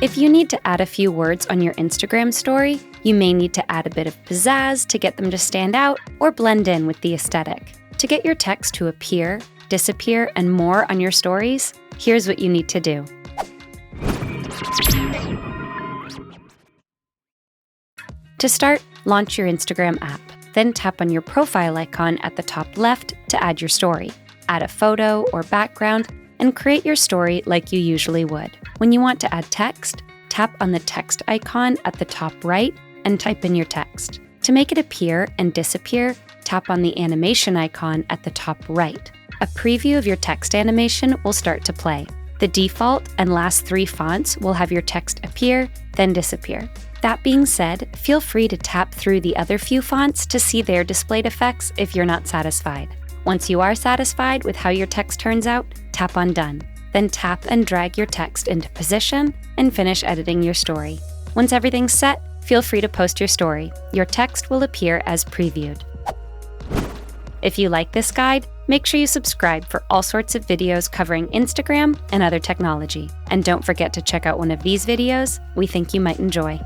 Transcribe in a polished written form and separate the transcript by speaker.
Speaker 1: If you need to add a few words on your Instagram story, you may need to add a bit of pizzazz to get them to stand out or blend in with the aesthetic. To get your text to appear, disappear, and more on your stories, here's what you need to do. To start, launch your Instagram app. Then tap on your profile icon at the top left to add your story. Add a photo or background and create your story like you usually would. When you want to add text, tap on the text icon at the top right and type in your text. To make it appear and disappear, tap on the animation icon at the top right. A preview of your text animation will start to play. The default and last 3 fonts will have your text appear, then disappear. That being said, feel free to tap through the other few fonts to see their displayed effects if you're not satisfied. Once you are satisfied with how your text turns out, tap on Done. Then tap and drag your text into position and finish editing your story. Once everything's set, feel free to post your story. Your text will appear as previewed. If you like this guide, make sure you subscribe for all sorts of videos covering Instagram and other technology. And don't forget to check out one of these videos we think you might enjoy.